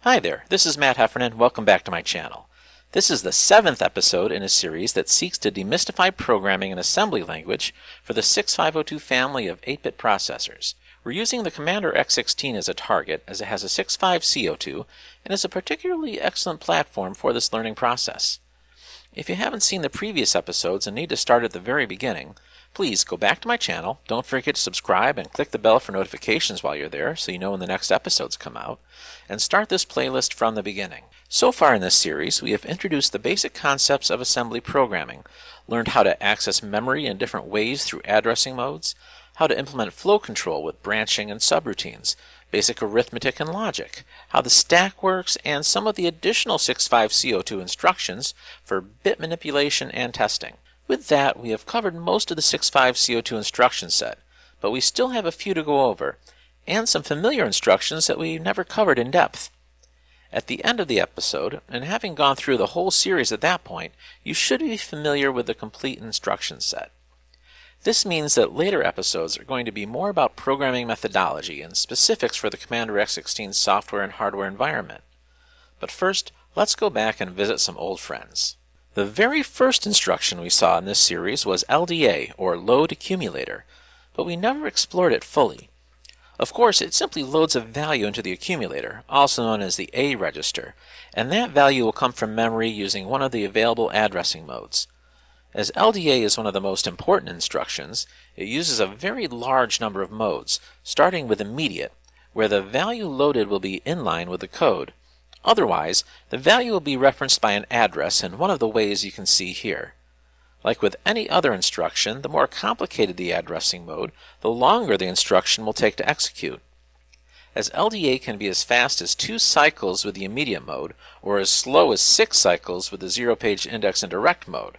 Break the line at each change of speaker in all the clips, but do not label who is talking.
Hi there, this is Matt Heffernan. Welcome back to my channel. This is the 7th episode in a series that seeks to demystify programming in assembly language for the 6502 family of 8-bit processors. We're using the Commander X16 as a target, as it has a 65CO2 and is a particularly excellent platform for this learning process. If you haven't seen the previous episodes and need to start at the very beginning, please go back to my channel. Don't forget to subscribe and click the bell for notifications while you're there so you know when the next episodes come out, and start this playlist from the beginning. So far in this series, we have introduced the basic concepts of assembly programming, learned how to access memory in different ways through addressing modes, how to implement flow control with branching and subroutines, basic arithmetic and logic, how the stack works, and some of the additional 65CO2 instructions for bit manipulation and testing. With that, we have covered most of the 65CO2 instruction set, but we still have a few to go over, and some familiar instructions that we never covered in depth. At the end of the episode, and having gone through the whole series at that point, you should be familiar with the complete instruction set. This means that later episodes are going to be more about programming methodology and specifics for the Commander X16 software and hardware environment. But first, let's go back and visit some old friends. The very first instruction we saw in this series was LDA, or Load Accumulator, but we never explored it fully. Of course, it simply loads a value into the accumulator, also known as the A register, and that value will come from memory using one of the available addressing modes. As LDA is one of the most important instructions, it uses a very large number of modes, starting with immediate, where the value loaded will be in line with the code. Otherwise, the value will be referenced by an address in one of the ways you can see here. Like with any other instruction, the more complicated the addressing mode, the longer the instruction will take to execute. As LDA can be as fast as 2 cycles with the immediate mode, or as slow as 6 cycles with the zero-page index and direct mode.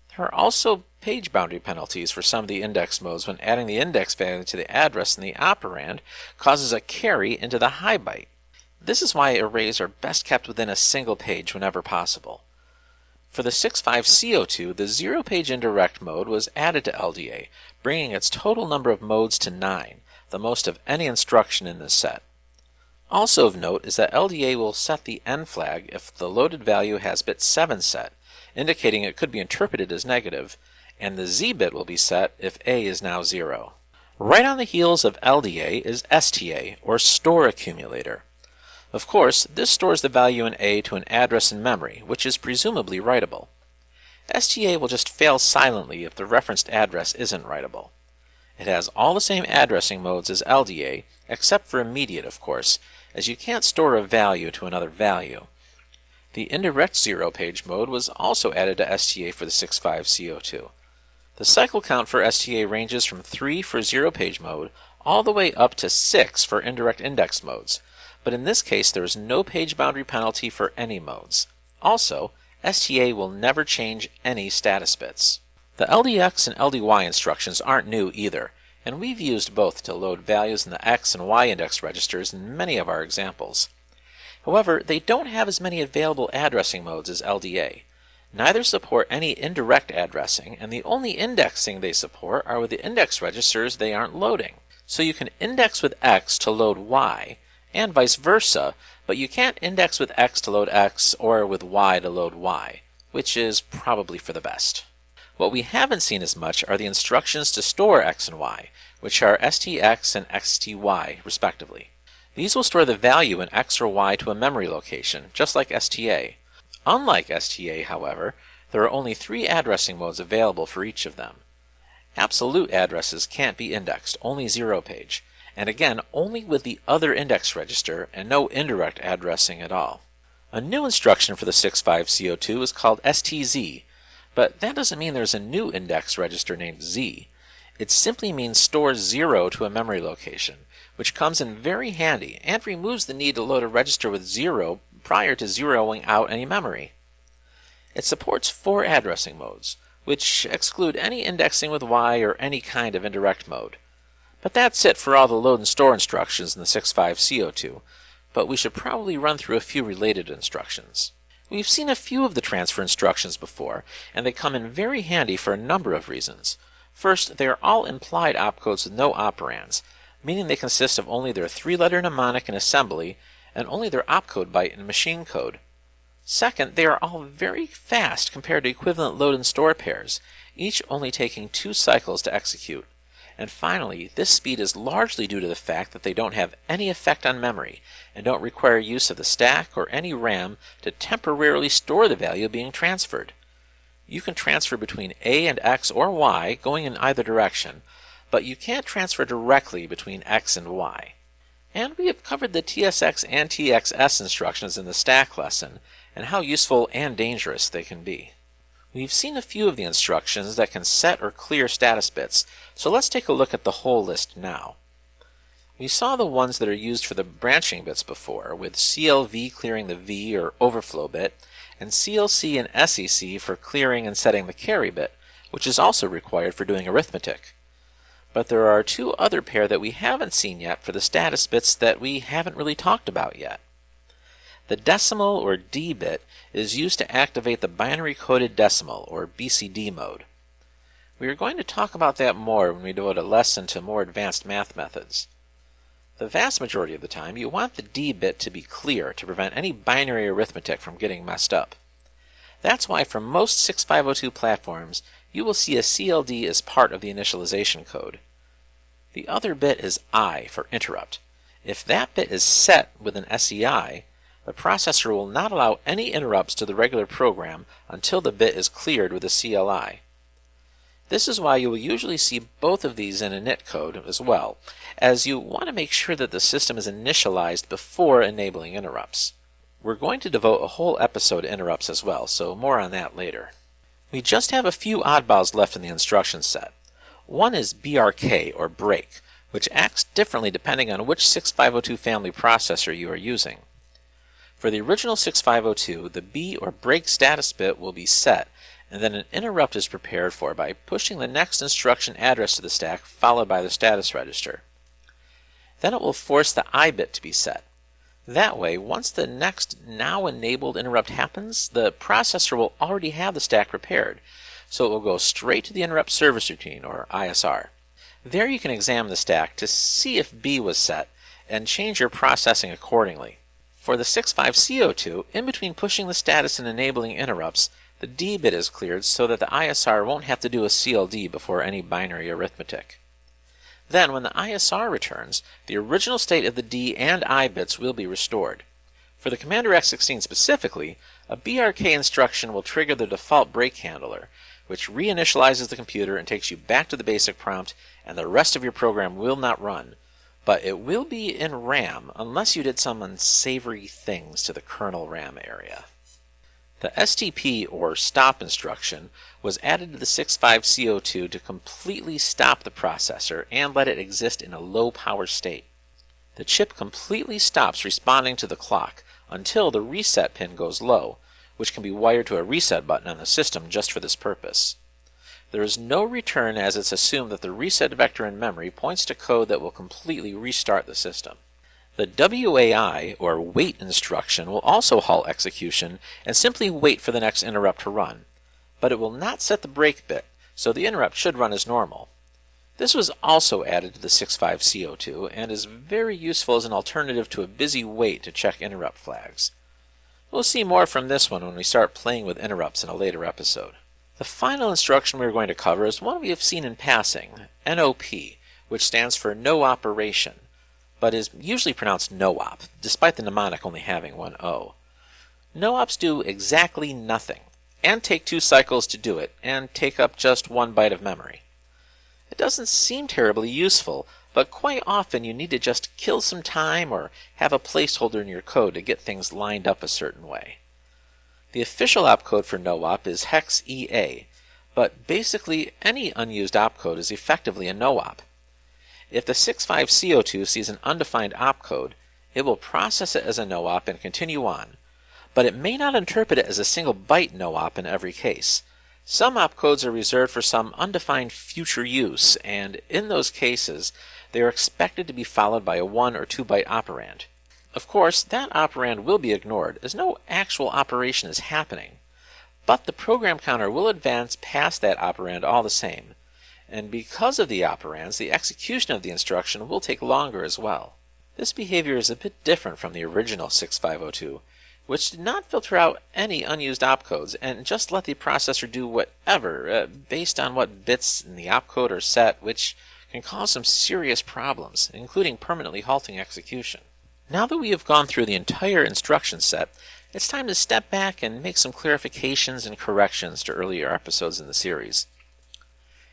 There are also page boundary penalties for some of the index modes when adding the index value to the address in the operand causes a carry into the high byte. This is why arrays are best kept within a single page whenever possible. For the 65CO2, the zero-page indirect mode was added to LDA, bringing its total number of modes to 9, the most of any instruction in this set. Also of note is that LDA will set the N flag if the loaded value has bit 7 set, indicating it could be interpreted as negative, and the Z bit will be set if A is now 0. Right on the heels of LDA is STA, or Store Accumulator. Of course, this stores the value in A to an address in memory, which is presumably writable. STA will just fail silently if the referenced address isn't writable. It has all the same addressing modes as LDA, except for immediate, of course, as you can't store a value to another value. The indirect zero-page mode was also added to STA for the 65CO2. The cycle count for STA ranges from 3 for zero-page mode all the way up to 6 for indirect index modes, but in this case there is no page boundary penalty for any modes. Also, STA will never change any status bits. The LDX and LDY instructions aren't new either, and we've used both to load values in the X and Y index registers in many of our examples. However, they don't have as many available addressing modes as LDA. Neither support any indirect addressing, and the only indexing they support are with the index registers they aren't loading. So you can index with X to load Y, and vice versa, but you can't index with X to load X or with Y to load Y, which is probably for the best. What we haven't seen as much are the instructions to store X and Y, which are STX and XTY, respectively. These will store the value in X or Y to a memory location, just like STA. Unlike STA, however, there are only 3 addressing modes available for each of them. Absolute addresses can't be indexed, only zero-page, and again only with the other index register and no indirect addressing at all. A new instruction for the 65CO2 is called STZ, but that doesn't mean there's a new index register named Z. It simply means store 0 to a memory location, which comes in very handy and removes the need to load a register with 0 prior to zeroing out any memory. It supports 4 addressing modes, which exclude any indexing with Y or any kind of indirect mode. But that's it for all the load and store instructions in the 65CO2, but we should probably run through a few related instructions. We've seen a few of the transfer instructions before, and they come in very handy for a number of reasons. First, they are all implied opcodes with no operands, meaning they consist of only their 3-letter mnemonic in assembly and only their opcode byte in machine code. Second, they are all very fast compared to equivalent load and store pairs, each only taking 2 cycles to execute. And finally, this speed is largely due to the fact that they don't have any effect on memory and don't require use of the stack or any RAM to temporarily store the value being transferred. You can transfer between A and X or Y going in either direction, but you can't transfer directly between X and Y. And we have covered the TSX and TXS instructions in the stack lesson, and how useful and dangerous they can be. We've seen a few of the instructions that can set or clear status bits, so let's take a look at the whole list now. We saw the ones that are used for the branching bits before, with CLV clearing the V or overflow bit, and CLC and SEC for clearing and setting the carry bit, which is also required for doing arithmetic. But there are 2 other pair that we haven't seen yet for the status bits that we haven't really talked about yet. The decimal or D bit is used to activate the binary coded decimal or BCD mode. We are going to talk about that more when we devote a lesson to more advanced math methods. The vast majority of the time you want the D bit to be clear to prevent any binary arithmetic from getting messed up. That's why for most 6502 platforms you will see a CLD as part of the initialization code. The other bit is I for interrupt. If that bit is set with an SEI, the processor will not allow any interrupts to the regular program until the bit is cleared with a CLI. This is why you will usually see both of these in init code as well, as you want to make sure that the system is initialized before enabling interrupts. We're going to devote a whole episode to interrupts as well, so more on that later. We just have a few oddballs left in the instruction set. One is BRK or break, which acts differently depending on which 6502 family processor you are using. For the original 6502, the B or break status bit will be set, and then an interrupt is prepared for by pushing the next instruction address to the stack followed by the status register. Then it will force the I bit to be set. That way, once the next now enabled interrupt happens, the processor will already have the stack prepared, so it will go straight to the interrupt service routine or ISR. There you can examine the stack to see if B was set and change your processing accordingly. For the 65C02, in between pushing the status and enabling interrupts, the D bit is cleared so that the ISR won't have to do a CLD before any binary arithmetic. Then, when the ISR returns, the original state of the D and I bits will be restored. For the Commander X16 specifically, a BRK instruction will trigger the default break handler, which reinitializes the computer and takes you back to the basic prompt, and the rest of your program will not run. But it will be in RAM unless you did some unsavory things to the kernel RAM area. The STP or stop instruction was added to the 65C02 to completely stop the processor and let it exist in a low power state. The chip completely stops responding to the clock until the reset pin goes low, which can be wired to a reset button on the system just for this purpose. There is no return as it's assumed that the reset vector in memory points to code that will completely restart the system. The WAI, or wait instruction, will also halt execution and simply wait for the next interrupt to run, but it will not set the break bit, so the interrupt should run as normal. This was also added to the 65C02 and is very useful as an alternative to a busy wait to check interrupt flags. We'll see more from this one when we start playing with interrupts in a later episode. The final instruction we are going to cover is one we have seen in passing, NOP, which stands for no operation, but is usually pronounced no-op, despite the mnemonic only having one O. No-ops do exactly nothing, and take 2 cycles to do it, and take up just 1 byte of memory. It doesn't seem terribly useful, but quite often you need to just kill some time or have a placeholder in your code to get things lined up a certain way. The official opcode for no-op is hex EA, but basically any unused opcode is effectively a no-op. If the 65C02 sees an undefined opcode, it will process it as a no-op and continue on, but it may not interpret it as a single byte no-op in every case. Some opcodes are reserved for some undefined future use, and in those cases, they are expected to be followed by a 1 or 2 byte operand. Of course, that operand will be ignored, as no actual operation is happening, but the program counter will advance past that operand all the same, and because of the operands, the execution of the instruction will take longer as well. This behavior is a bit different from the original 6502, which did not filter out any unused opcodes and just let the processor do whatever based on what bits in the opcode are set, which can cause some serious problems, including permanently halting execution. Now that we have gone through the entire instruction set, it's time to step back and make some clarifications and corrections to earlier episodes in the series.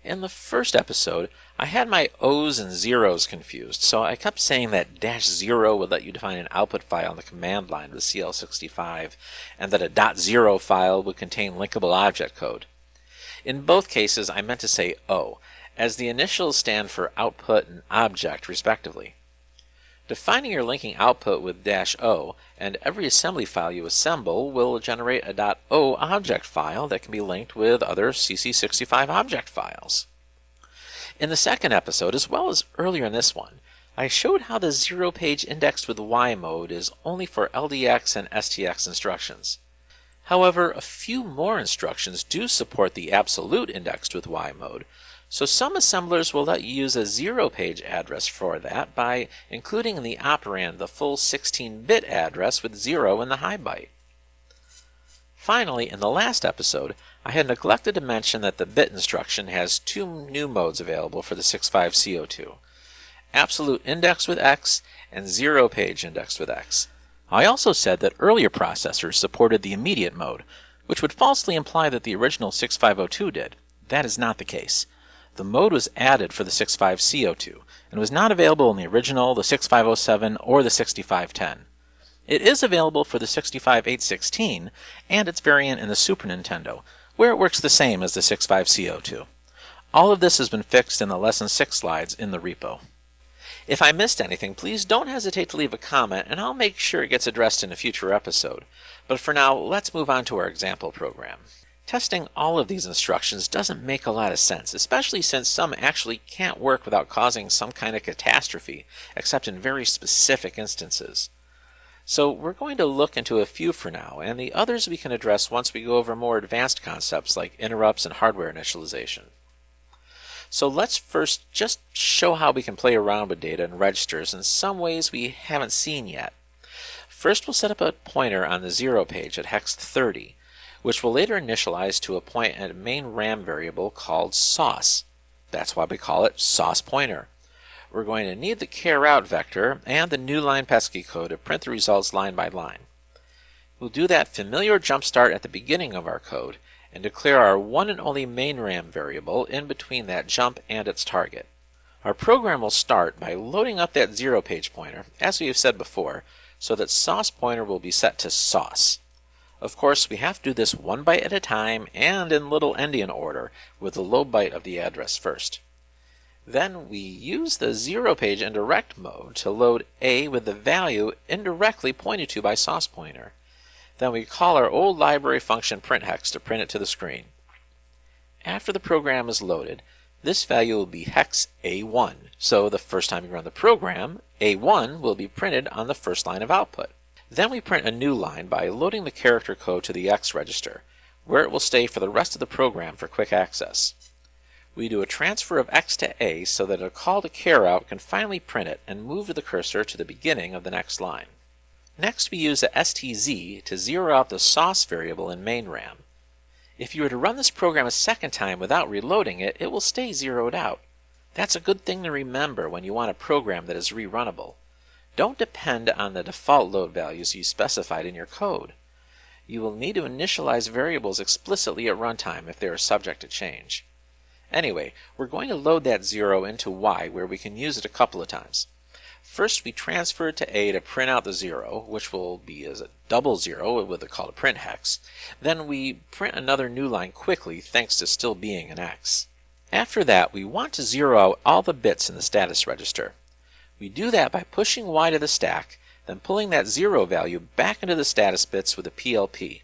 In the first episode, I had my O's and zeros confused, so I kept saying that -0 would let you define an output file on the command line with CL65, and that a .0 file would contain linkable object code. In both cases, I meant to say O, as the initials stand for output and object, respectively. Defining your linking output with -O, and every assembly file you assemble will generate a .O object file that can be linked with other CC65 object files. In the second episode, as well as earlier in this one, I showed how the 0 page indexed with Y mode is only for LDX and STX instructions. However, a few more instructions do support the absolute indexed with Y mode, so some assemblers will let you use a 0 page address for that by including in the operand the full 16-bit address with 0 in the high byte. Finally, in the last episode, I had neglected to mention that the bit instruction has two new modes available for the 65C02, absolute index with X and 0 page index with X. I also said that earlier processors supported the immediate mode, which would falsely imply that the original 6502 did. That is not the case. The mode was added for the 65C02 and was not available in the original, the 6507, or the 6510. It is available for the 65816 and its variant in the Super Nintendo, where it works the same as the 65C02. All of this has been fixed in the Lesson 6 slides in the repo. If I missed anything, please don't hesitate to leave a comment and I'll make sure it gets addressed in a future episode. But for now, let's move on to our example program. Testing all of these instructions doesn't make a lot of sense, especially since some actually can't work without causing some kind of catastrophe, except in very specific instances. So we're going to look into a few for now, and the others we can address once we go over more advanced concepts like interrupts and hardware initialization. So let's first just show how we can play around with data and registers in some ways we haven't seen yet. First, we'll set up a pointer on the 0 page at hex 30, which will later initialize to a point at a main RAM variable called sauce. That's why we call it sauce pointer. We're going to need the care-out vector and the new line pesky code to print the results line by line. We'll do that familiar jump start at the beginning of our code and declare our one and only main RAM variable in between that jump and its target. Our program will start by loading up that 0 page pointer, as we have said before, so that sauce pointer will be set to sauce. Of course, we have to do this one byte at a time and in little endian order, with the low byte of the address first. Then we use the 0 page indirect mode to load A with the value indirectly pointed to by sauce pointer. Then we call our old library function printHex to print it to the screen. After the program is loaded, this value will be hex A1, so the first time you run the program, A1 will be printed on the first line of output. Then we print a new line by loading the character code to the X register, where it will stay for the rest of the program for quick access. We do a transfer of X to A so that a call to care-out can finally print it and move the cursor to the beginning of the next line. Next, we use a STZ to zero out the sauce variable in main RAM. If you were to run this program a second time without reloading it, it will stay zeroed out. That's a good thing to remember when you want a program that is rerunnable. Don't depend on the default load values you specified in your code. You will need to initialize variables explicitly at runtime if they are subject to change. Anyway, we're going to load that 0 into Y where we can use it a couple of times. First, we transfer it to A to print out the 0, which will be as a double 0 with a call to print hex. Then we print another new line quickly thanks to still being an X. After that, we want to zero out all the bits in the status register. We do that by pushing Y to the stack, then pulling that 0 value back into the status bits with a PLP.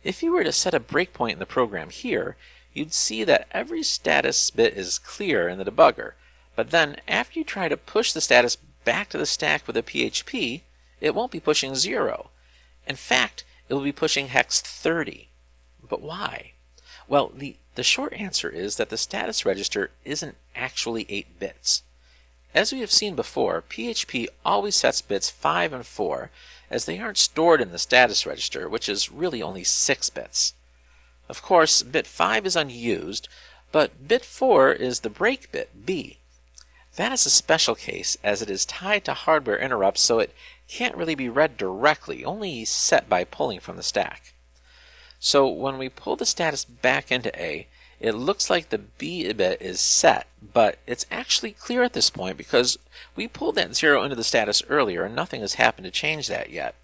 If you were to set a breakpoint in the program here, you'd see that every status bit is clear in the debugger, but then after you try to push the status back to the stack with a PHP, it won't be pushing 0. In fact, it will be pushing hex 30. But why? Well, the short answer is that the status register isn't actually 8 bits. As we have seen before, PHP always sets bits 5 and 4 as they aren't stored in the status register, which is really only 6 bits. Of course, bit 5 is unused, but bit 4 is the break bit, B. That is a special case as it is tied to hardware interrupts, so it can't really be read directly, only set by pulling from the stack. So when we pull the status back into A, it looks like the B bit is set, but it's actually clear at this point because we pulled that 0 into the status earlier and nothing has happened to change that yet.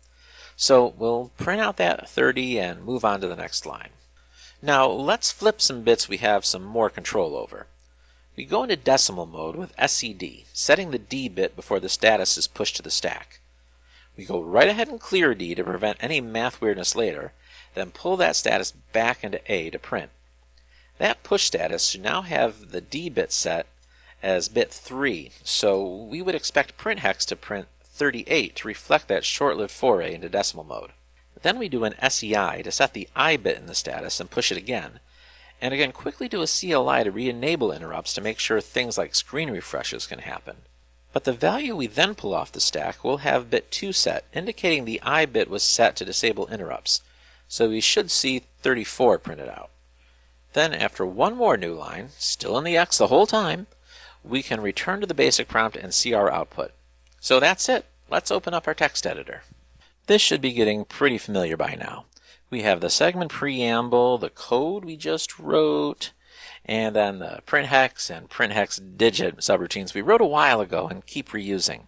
So we'll print out that 30 and move on to the next line. Now let's flip some bits we have some more control over. We go into decimal mode with SED, setting the D bit before the status is pushed to the stack. We go right ahead and clear D to prevent any math weirdness later, then pull that status back into A to print. That push status should now have the D bit set as bit 3, so we would expect print hex to print 38 to reflect that short-lived foray into decimal mode. Then we do an SEI to set the I bit in the status and push it again, and again quickly do a CLI to re-enable interrupts to make sure things like screen refreshes can happen. But the value we then pull off the stack will have bit 2 set, indicating the I bit was set to disable interrupts, so we should see 34 printed out. Then after one more new line, still in the X the whole time, we can return to the basic prompt and see our output. So that's it. Let's open up our text editor. This should be getting pretty familiar by now. We have the segment preamble, the code we just wrote, and then the print hex and print hex digit subroutines we wrote a while ago and keep reusing.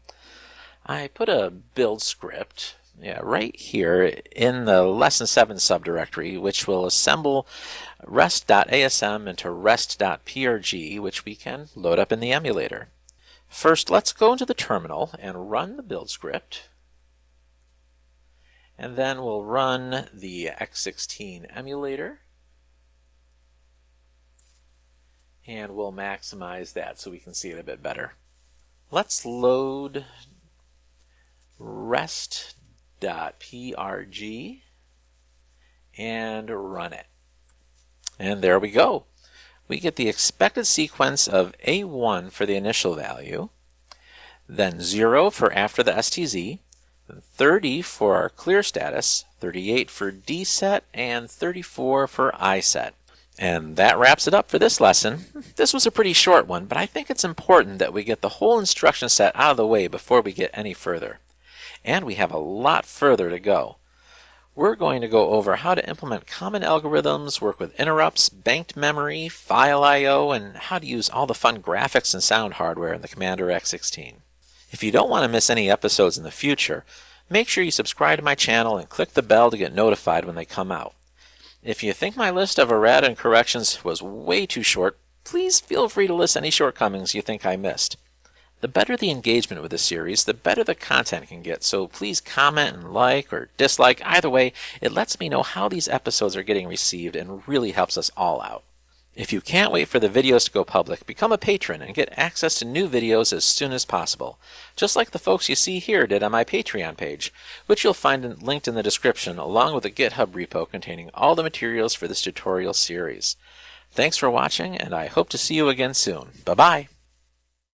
I put a build script right here in the lesson 7 subdirectory, which will assemble rest.asm into rest.prg, which we can load up in the emulator. First, let's go into the terminal and run the build script. And then we'll run the X16 emulator. And we'll maximize that so we can see it a bit better. Let's load rest.prg and run it. And there we go. We get the expected sequence of A1 for the initial value, then 0 for after the STZ, then 30 for our clear status, 38 for D set, and 34 for I set. And that wraps it up for this lesson. This was a pretty short one, but I think it's important that we get the whole instruction set out of the way before we get any further. And we have a lot further to go. We're going to go over how to implement common algorithms, work with interrupts, banked memory, file I/O, and how to use all the fun graphics and sound hardware in the Commander X16. If you don't want to miss any episodes in the future, make sure you subscribe to my channel and click the bell to get notified when they come out. If you think my list of Errata and Corrections was way too short, please feel free to list any shortcomings you think I missed. The better the engagement with the series, the better the content can get, so please comment and like or dislike. Either way, it lets me know how these episodes are getting received and really helps us all out. If you can't wait for the videos to go public, become a patron and get access to new videos as soon as possible, just like the folks you see here did on my Patreon page, which you'll find linked in the description along with a GitHub repo containing all the materials for this tutorial series. Thanks for watching, and I hope to see you again soon. Bye-bye!